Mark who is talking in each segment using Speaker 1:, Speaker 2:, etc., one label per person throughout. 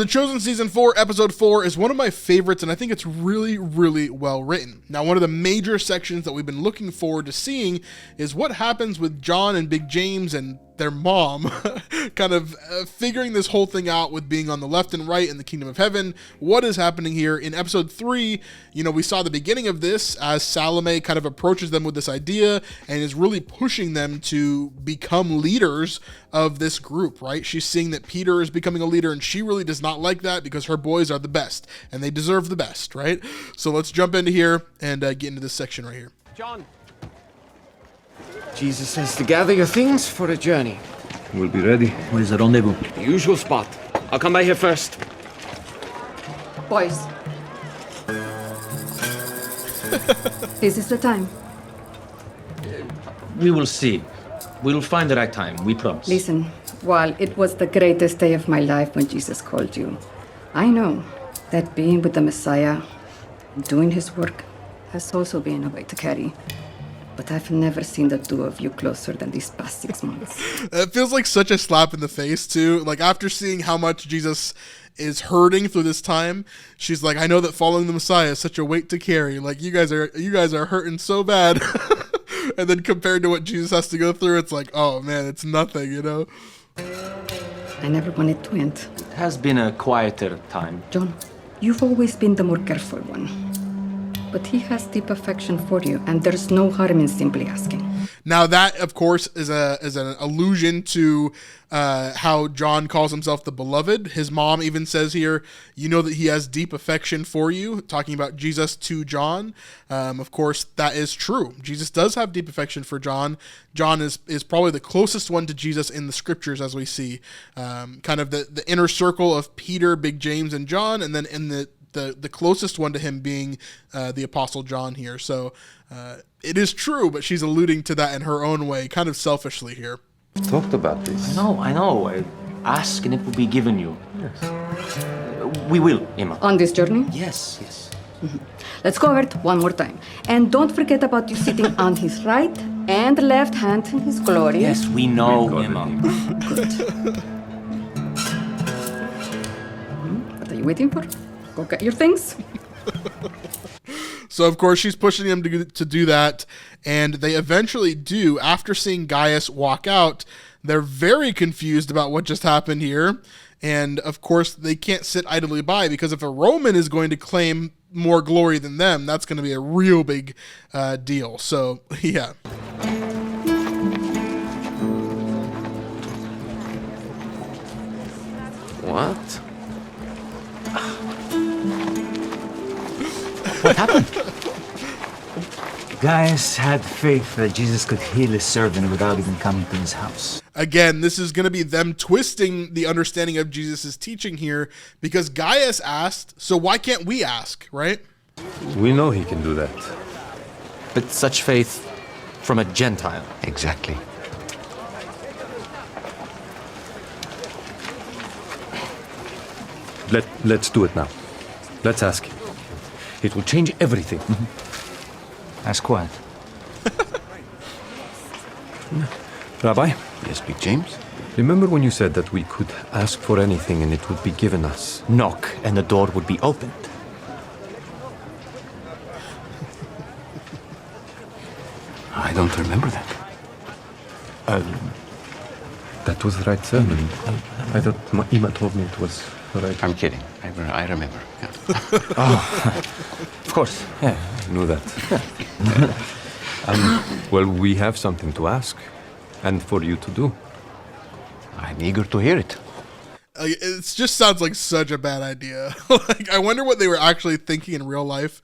Speaker 1: The Chosen Season 4, Episode 4 is one of my favorites, and I think it's really, really well written. Now, one of the major sections that we've been looking forward to seeing is what happens with John and Big James and their mom kind of figuring this whole thing out with being on the left and right in the kingdom of heaven. What is happening here? In episode 3, we saw the beginning of this as Salome kind of approaches them with this idea and is really pushing them to become leaders of this group, right? She's seeing that Peter is becoming a leader, and she really does not like that because her boys are the best and they deserve the best, right? So let's jump into here and get into this section right here.
Speaker 2: John. Jesus says to gather your things for a journey.
Speaker 3: We'll be ready.
Speaker 4: Where's the rendezvous?
Speaker 2: The usual spot. I'll come by here first.
Speaker 5: Boys. This is the time.
Speaker 4: We will see. We'll find the right time, we promise.
Speaker 5: Listen, while it was the greatest day of my life when Jesus called you, I know that being with the Messiah, doing his work, has also been a weight to carry. But I've never seen the two of you closer than these past 6 months.
Speaker 1: It feels like such a slap in the face, too. Like, after seeing how much Jesus is hurting through this time, she's like, I know that following the Messiah is such a weight to carry. Like, you guys are hurting so bad. And then compared to what Jesus has to go through, it's like, oh man, it's nothing,
Speaker 5: I never wanted to end.
Speaker 4: It has been a quieter time.
Speaker 5: John, you've always been the more careful one. But he has deep affection for you, and there's no harm in simply asking. Now
Speaker 1: that, of course, is an allusion to how John calls himself the beloved. His mom even says here, you know that he has deep affection for you, talking about Jesus to John. Of course, that is true. Jesus does have deep affection for John. John is probably the closest one to Jesus in the scriptures, as we see. Kind of the inner circle of Peter, Big James, and John, and then in the closest one to him being the Apostle John here. So it is true, but she's alluding to that in her own way, kind of selfishly here.
Speaker 3: We talked about this.
Speaker 4: I know. Ask and it will be given you.
Speaker 3: Yes.
Speaker 4: We will, Emma.
Speaker 5: On this journey?
Speaker 4: Yes.
Speaker 5: Mm-hmm. Let's go over it one more time. And don't forget about you sitting on his right and left hand in his glory.
Speaker 4: Yes, we know, Emma.
Speaker 5: Good. What are you waiting for? Go get your things.
Speaker 1: So, of course, she's pushing him to do that, and they eventually do. After seeing Gaius walk out, they're very confused about what just happened here, and, of course, they can't sit idly by, because if a Roman is going to claim more glory than them, that's going to be a real big deal. So, yeah.
Speaker 2: What?
Speaker 4: What happened?
Speaker 6: Gaius had faith that Jesus could heal his servant without even coming to his house.
Speaker 1: Again, this is going to be them twisting the understanding of Jesus' teaching here, because Gaius asked, so why can't we ask, right?
Speaker 3: We know he can do that.
Speaker 4: But such faith from a Gentile.
Speaker 6: Exactly.
Speaker 3: Let's do it now. Let's ask him. It will change everything.
Speaker 6: Ask what?
Speaker 3: Rabbi?
Speaker 6: Yes, Big James?
Speaker 3: Remember when you said that we could ask for anything and it would be given us?
Speaker 4: Knock and the door would be opened.
Speaker 6: I don't remember that.
Speaker 3: That was the right sermon. I thought Ima told me it was the right.
Speaker 6: I'm kidding. I remember. Yeah.
Speaker 4: Of course, yeah.
Speaker 3: I knew that. Well, we have something to ask and for you to do.
Speaker 6: I'm eager to hear it.
Speaker 1: It just sounds like such a bad idea. Like, I wonder what they were actually thinking in real life.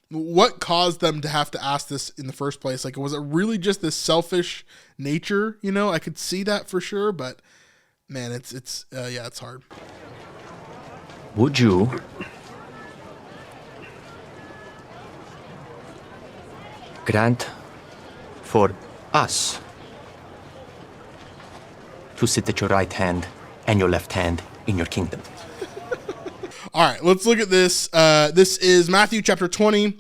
Speaker 1: What caused them to have to ask this in the first place? Like, was it really just this selfish nature? I could see that for sure, but man, it's hard.
Speaker 4: Would you grant for us to sit at your right hand and your left hand in your kingdom?
Speaker 1: All right, let's look at this. This is Matthew chapter 20,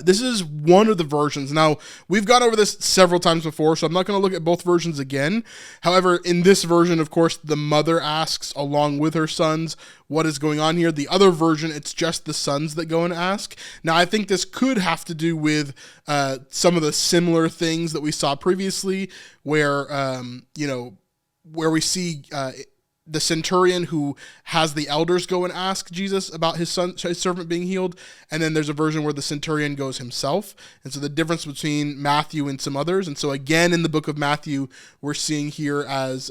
Speaker 1: This is one of the versions. Now, we've gone over this several times before, so I'm not going to look at both versions again. However, in this version, of course, the mother asks along with her sons what is going on here. The other version, it's just the sons that go and ask. Now, I think this could have to do with some of the similar things that we saw previously, where, where we see the centurion who has the elders go and ask Jesus about his servant being healed. And then there's a version where the centurion goes himself. And so the difference between Matthew and some others. And so again, in the book of Matthew, we're seeing here as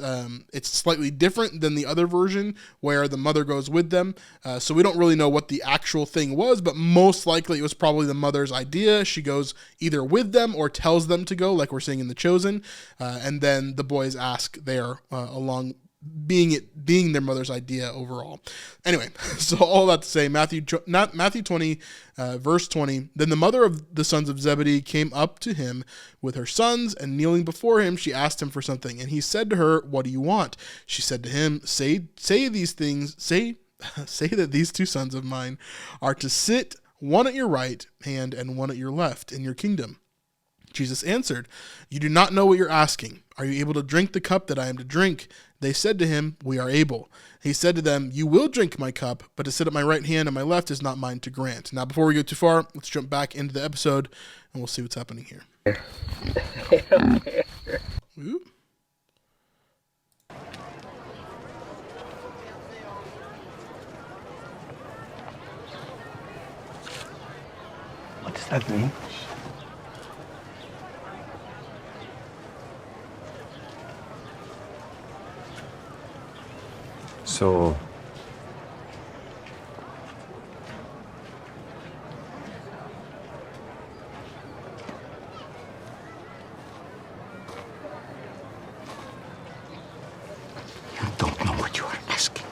Speaker 1: it's slightly different than the other version where the mother goes with them. So we don't really know what the actual thing was, but most likely it was probably the mother's idea. She goes either with them or tells them to go, like we're seeing in The Chosen. And then the boys ask there along, being their mother's idea overall. Anyway, so all that to say, Matthew 20, verse 20, then the mother of the sons of Zebedee came up to him with her sons, and kneeling before him, she asked him for something. And he said to her, what do you want? She said to him, say these things, say that these two sons of mine are to sit, one at your right hand and one at your left in your kingdom. Jesus answered, you do not know what you're asking. Are you able to drink the cup that I am to drink? They said to him, we are able. He said to them, you will drink my cup, but to sit at my right hand and my left is not mine to grant. Now, before we go too far, let's jump back into the episode and we'll see what's happening here. Ooh.
Speaker 6: What does that mean?
Speaker 3: So,
Speaker 6: You don't know what you are asking.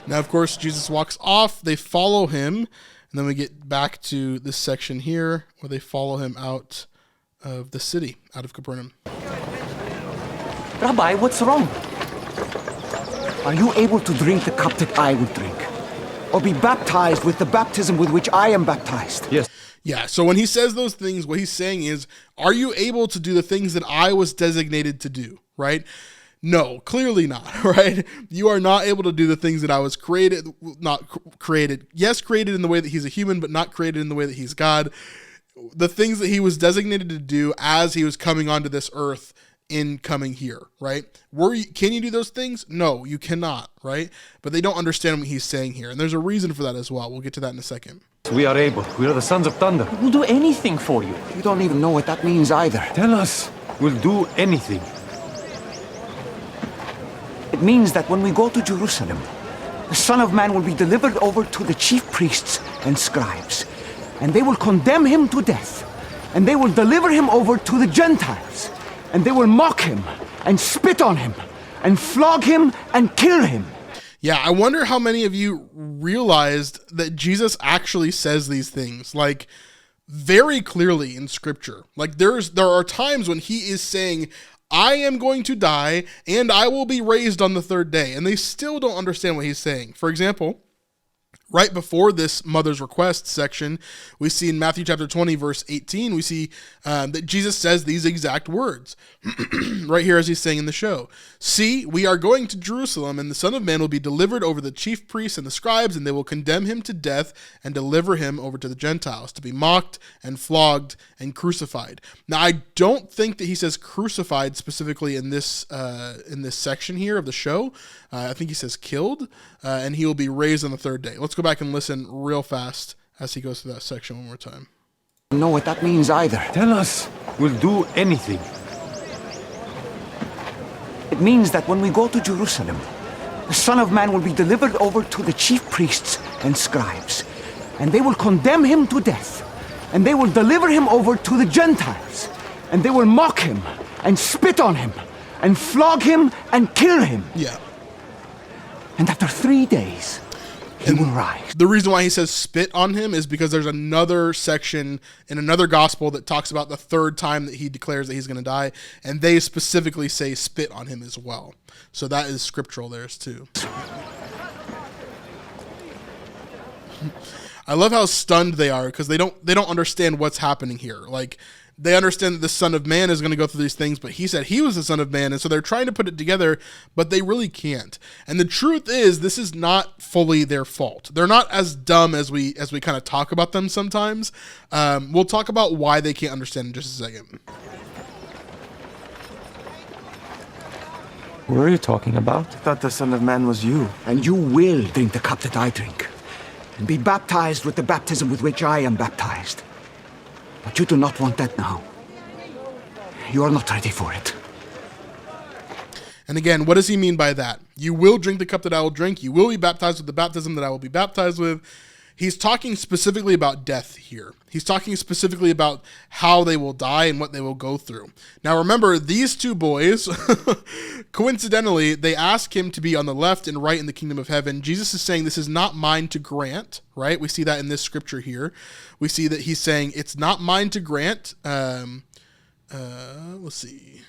Speaker 1: Now, of course, Jesus walks off. They follow him. And then we get back to this section here where they follow him out of the city, out of Capernaum.
Speaker 6: Rabbi, what's wrong? Are you able to drink the cup that I would drink? Or be baptized with the baptism with which I am baptized?
Speaker 3: yes.
Speaker 1: Yeah, so when he says those things, what he's saying is, are you able to do the things that I was designated to do, right? No, clearly not, right? You are not able to do the things that I was created in the way that he's a human, but not created in the way that he's God. The things that he was designated to do as he was coming onto this earth in coming here, right? Can you do those things? No, you cannot, right? But they don't understand what he's saying here. And there's a reason for that as well. We'll get to that in a second.
Speaker 3: We are able. We are the sons of thunder.
Speaker 6: We'll do anything for you. You don't even know what that means either.
Speaker 3: Tell us. We'll do anything.
Speaker 6: It means that when we go to Jerusalem, the Son of Man will be delivered over to the chief priests and scribes, and they will condemn him to death, and they will deliver him over to the Gentiles, and they will mock him, and spit on him, and flog him, and kill him.
Speaker 1: Yeah, I wonder how many of you realized that Jesus actually says these things, like, very clearly in Scripture. Like, there are times when he is saying, I am going to die, and I will be raised on the third day. And they still don't understand what he's saying. For example, right before this mother's request section, we see in Matthew chapter 20, verse 18, we see that Jesus says these exact words right here as he's saying in the show. See, we are going to Jerusalem, and the Son of Man will be delivered over the chief priests and the scribes, and they will condemn him to death and deliver him over to the Gentiles to be mocked and flogged and crucified. Now, I don't think that he says crucified specifically in this section here of the show. I think he says killed, and he will be raised on the third day. Let's go back and listen real fast as he goes through that section one more time.
Speaker 6: I don't know what that means either.
Speaker 3: Tell us. We'll do anything.
Speaker 6: It means that when we go to Jerusalem, the Son of Man will be delivered over to the chief priests and scribes, and they will condemn him to death, and they will deliver him over to the Gentiles, and they will mock him, and spit on him, and flog him, and kill him.
Speaker 1: Yeah.
Speaker 6: And after 3 days, he will rise.
Speaker 1: The reason why he says spit on him is because there's another section in another gospel that talks about the third time that he declares that he's going to die, and they specifically say spit on him as well. So that is scriptural there too. I love how stunned they are because they don't understand what's happening here. Like, they understand that the Son of Man is going to go through these things, but he said he was the Son of Man, and so they're trying to put it together, but they really can't. And the truth is, this is not fully their fault. They're not as dumb as we kind of talk about them sometimes. We'll talk about why they can't understand in just a second.
Speaker 3: Who are you talking about?
Speaker 4: I thought the Son of Man was you.
Speaker 6: And you will drink the cup that I drink, and be baptized with the baptism with which I am baptized. But you do not want that now. You are not ready for it.
Speaker 1: And again, what does he mean by that? You will drink the cup that I will drink. You will be baptized with the baptism that I will be baptized with. He's talking specifically about death here. He's talking specifically about how they will die and what they will go through. Now remember, these two boys, coincidentally, they ask him to be on the left and right in the kingdom of heaven. Jesus is saying, this is not mine to grant, right? We see that in this scripture here. We see that he's saying, it's not mine to grant. Let's see.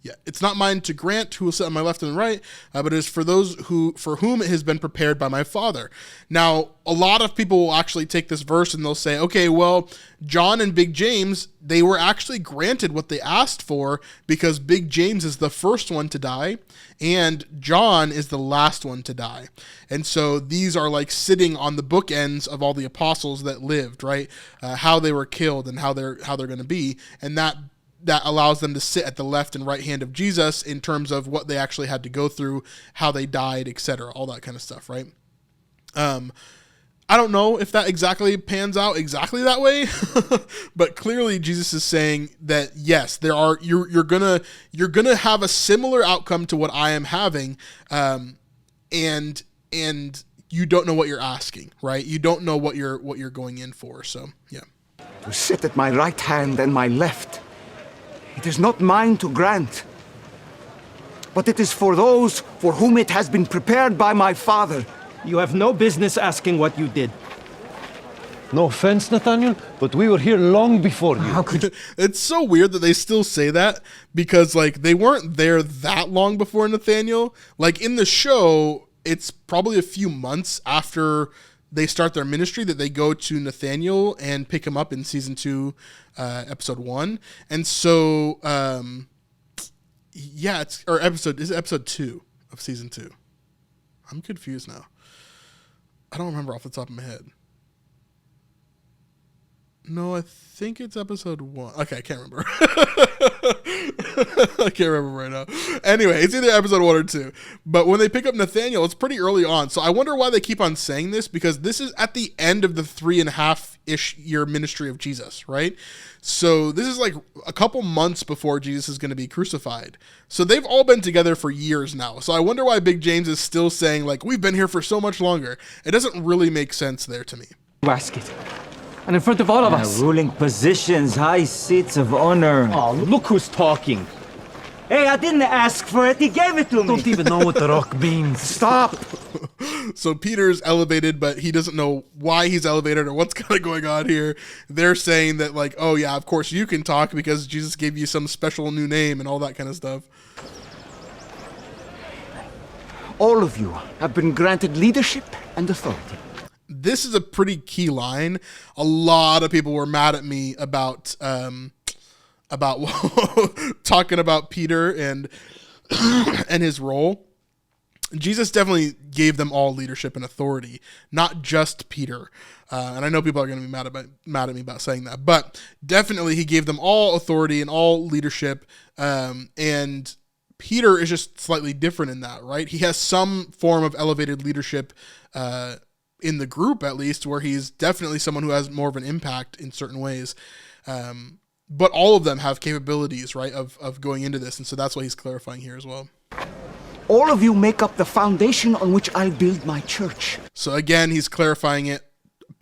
Speaker 1: Yeah, it's not mine to grant who will sit on my left and right, but it is for those for whom it has been prepared by my Father. Now, a lot of people will actually take this verse and they'll say, okay, well, John and Big James, they were actually granted what they asked for because Big James is the first one to die and John is the last one to die. And so these are like sitting on the bookends of all the apostles that lived, right? How they were killed and how they're going to be, and that allows them to sit at the left and right hand of Jesus in terms of what they actually had to go through, how they died, etc., all that kind of stuff, right? I don't know if that exactly pans out exactly that way, but clearly Jesus is saying that yes, there are you're gonna have a similar outcome to what I am having, and you don't know what you're asking, right? You don't know what you're going in for. So yeah,
Speaker 6: To sit at my right hand and my left. It is not mine to grant, but it is for those for whom it has been prepared by my Father.
Speaker 7: You have no business asking what you did.
Speaker 8: No offense, Nathaniel, but we were here long before you.
Speaker 6: How could you?
Speaker 1: It's so weird that they still say that because like they weren't there that long before Nathaniel. Like in the show, it's probably a few months after they start their ministry that they go to Nathaniel and pick him up in season 2, episode 1. And so, yeah, is it episode 2 of season 2? I'm confused now. I don't remember off the top of my head. No, I think it's episode 1. Okay, I can't remember. I can't remember right now. Anyway, it's either episode 1 or 2. But when they pick up Nathaniel, it's pretty early on. So I wonder why they keep on saying this, because this is at the end of the 3.5-ish year ministry of Jesus, right? So this is like a couple months before Jesus is going to be crucified. So they've all been together for years now. So I wonder why Big James is still saying, like, we've been here for so much longer. It doesn't really make sense there to me.
Speaker 7: Ask it. And in front of all of us.
Speaker 9: Ruling positions, high seats of honor.
Speaker 7: Oh, look who's talking.
Speaker 9: Hey, I didn't ask for it. He gave it to me.
Speaker 8: Don't even know what the rock means.
Speaker 6: Stop!
Speaker 1: So Peter's elevated, but he doesn't know why he's elevated or what's kind of going on here. They're saying that, like, oh yeah, of course you can talk because Jesus gave you some special new name and all that kind of stuff.
Speaker 6: All of you have been granted leadership and authority.
Speaker 1: This is a pretty key line. A lot of people were mad at me about talking about Peter and his role. Jesus definitely gave them all leadership and authority, not just Peter. And I know people are going to be mad at me about saying that, but definitely he gave them all authority and all leadership. And Peter is just slightly different in that, right? He has some form of elevated leadership, in the group at least, where he's definitely someone who has more of an impact in certain ways. But all of them have capabilities, right, of going into this. And so that's why he's clarifying here as well.
Speaker 6: All of you make up the foundation on which I'll build my church.
Speaker 1: So again, he's clarifying it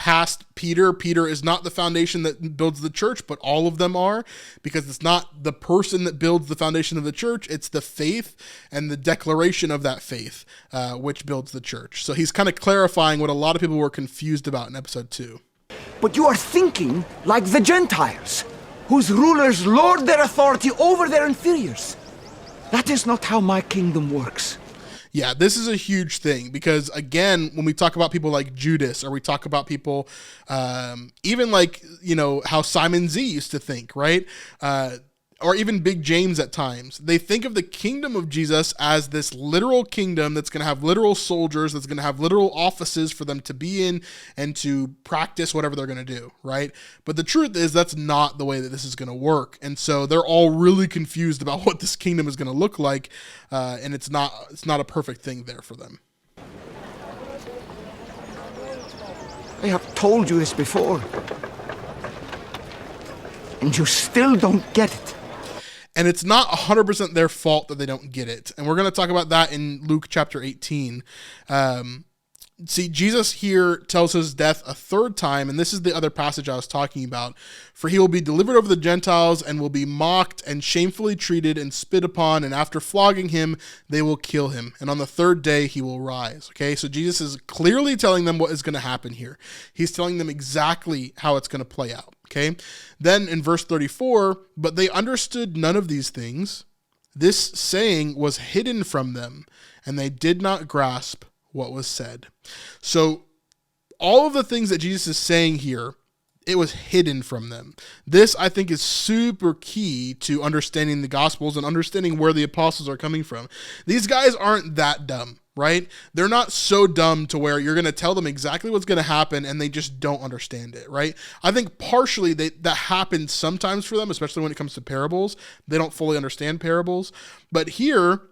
Speaker 1: past Peter. Peter is not the foundation that builds the church, but all of them are, because it's not the person that builds the foundation of the church. It's the faith and the declaration of that faith, which builds the church. So he's kind of clarifying what a lot of people were confused about in episode 2.
Speaker 6: But you are thinking like the Gentiles, whose rulers lord their authority over their inferiors. That is not how my kingdom works.
Speaker 1: Yeah, this is a huge thing because, again, when we talk about people like Judas, or we talk about people, even like, how Simon Z used to think, right? Or even Big James at times, they think of the kingdom of Jesus as this literal kingdom that's going to have literal soldiers, that's going to have literal offices for them to be in and to practice whatever they're going to do, right? But the truth is that's not the way that this is going to work. And so they're all really confused about what this kingdom is going to look like, and it's not a perfect thing there for them.
Speaker 6: I have told you this before, and you still don't get it.
Speaker 1: And it's not 100% their fault that they don't get it. And we're going to talk about that in Luke chapter 18. See, Jesus here tells his death a third time, and this is the other passage I was talking about. For he will be delivered over the Gentiles and will be mocked and shamefully treated and spit upon, and after flogging him, they will kill him. And on the third day, he will rise. Okay, so Jesus is clearly telling them what is going to happen here. He's telling them exactly how it's going to play out. Okay, then in verse 34, but they understood none of these things. This saying was hidden from them, and they did not grasp what was said. So all of the things that Jesus is saying here, it was hidden from them. This, I think, is super key to understanding the Gospels and understanding where the apostles are coming from. These guys aren't that dumb, right? They're not so dumb to where you're going to tell them exactly what's going to happen and they just don't understand it, right? I think partially that happens sometimes for them, especially when it comes to parables. They don't fully understand parables. But here,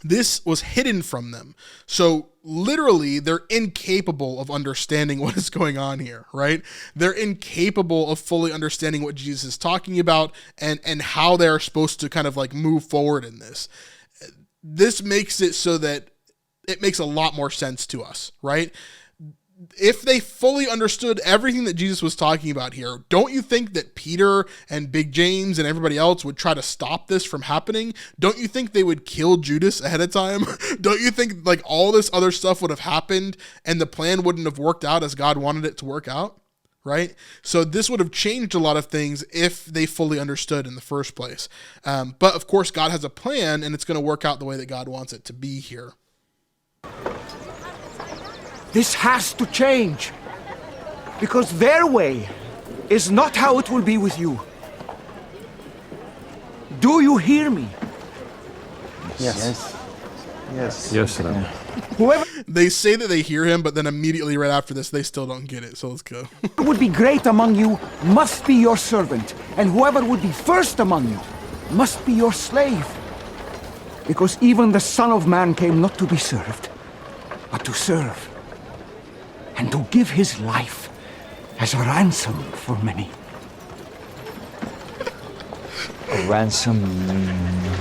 Speaker 1: this was hidden from them. So literally, they're incapable of understanding what is going on here, right? They're incapable of fully understanding what Jesus is talking about and how they're supposed to kind of like move forward in this. This makes it so that it makes a lot more sense to us, right? If they fully understood everything that Jesus was talking about here, don't you think that Peter and Big James and everybody else would try to stop this from happening? Don't you think they would kill Judas ahead of time? Don't you think like all this other stuff would have happened and the plan wouldn't have worked out as God wanted it to work out? Right? So this would have changed a lot of things if they fully understood in the first place. But of course, God has a plan and it's going to work out the way that God wants it to be here.
Speaker 6: This has to change, because their way is not how it will be with you. Do you hear me?
Speaker 3: Yes.
Speaker 8: Yes.
Speaker 3: Yes, Ram.
Speaker 6: Whoever
Speaker 1: They say that they hear him, but then immediately right after this, they still don't get it. So let's go.
Speaker 6: would be great among you must be your servant, and whoever would be first among you must be your slave. Because even the Son of Man came not to be served, but to serve, and to give his life as a ransom for many.
Speaker 9: A ransom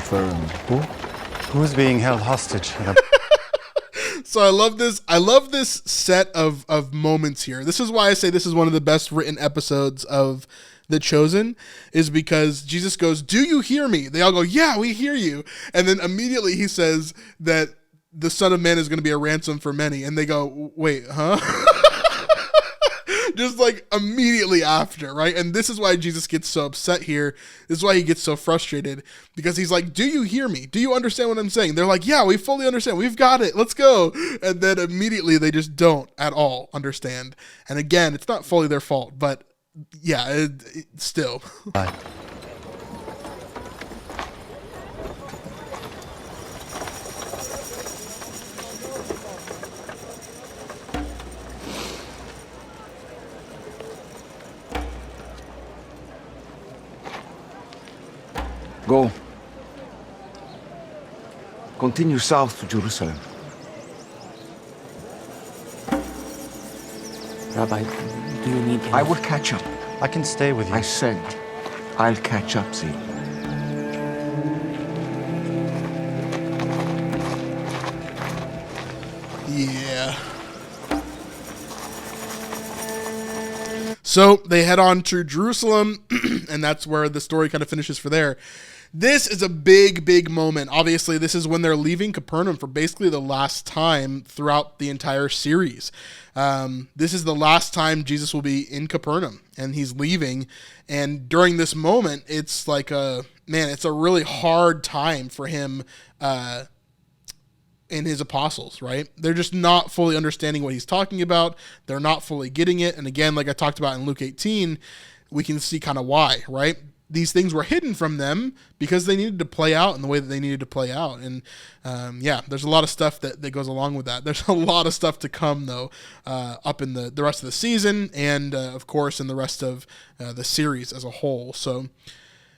Speaker 9: for who?
Speaker 10: Who's being held hostage?
Speaker 1: So I love this. I love this set of moments here. This is why I say this is one of the best written episodes of The Chosen, is because Jesus goes, "Do you hear me?" They all go, "Yeah, we hear you." And then immediately he says that the Son of Man is going to be a ransom for many. And they go, "Wait, huh?" Just like immediately after, right? And this is why Jesus gets so upset here. This is why he gets so frustrated, because he's like, "Do you hear me? Do you understand what I'm saying?" They're like, "Yeah, we fully understand. We've got it. Let's go." And then immediately they just don't at all understand. And again, it's not fully their fault, but yeah, it still.
Speaker 6: Go. Continue south to Jerusalem.
Speaker 2: Rabbi, do you need
Speaker 6: I will catch up.
Speaker 10: I can stay with you.
Speaker 6: I said, I'll catch up, see.
Speaker 1: Yeah. So they head on to Jerusalem, and that's where the story kind of finishes for there. This is a big, big moment. Obviously, this is when they're leaving Capernaum for basically the last time throughout the entire series. This is the last time Jesus will be in Capernaum, and he's leaving. And during this moment, it's like it's a really hard time for him and his apostles, right? They're just not fully understanding what he's talking about. They're not fully getting it. And again, like I talked about in Luke 18, we can see kind of why, right? These things were hidden from them because they needed to play out in the way that they needed to play out. And there's a lot of stuff that goes along with that. There's a lot of stuff to come, though, up in the rest of the season and, of course, in the rest of the series as a whole. So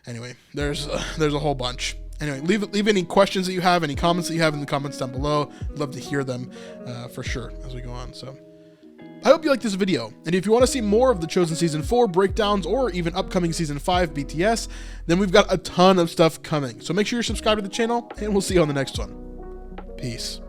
Speaker 1: anyway, there's a whole bunch. Anyway, leave any questions that you have, any comments that you have in the comments down below. I'd love to hear them for sure as we go on. So I hope you like this video, and if you want to see more of the Chosen Season 4 breakdowns or even upcoming Season 5 BTS, then we've got a ton of stuff coming. So make sure you're subscribed to the channel, and we'll see you on the next one. Peace.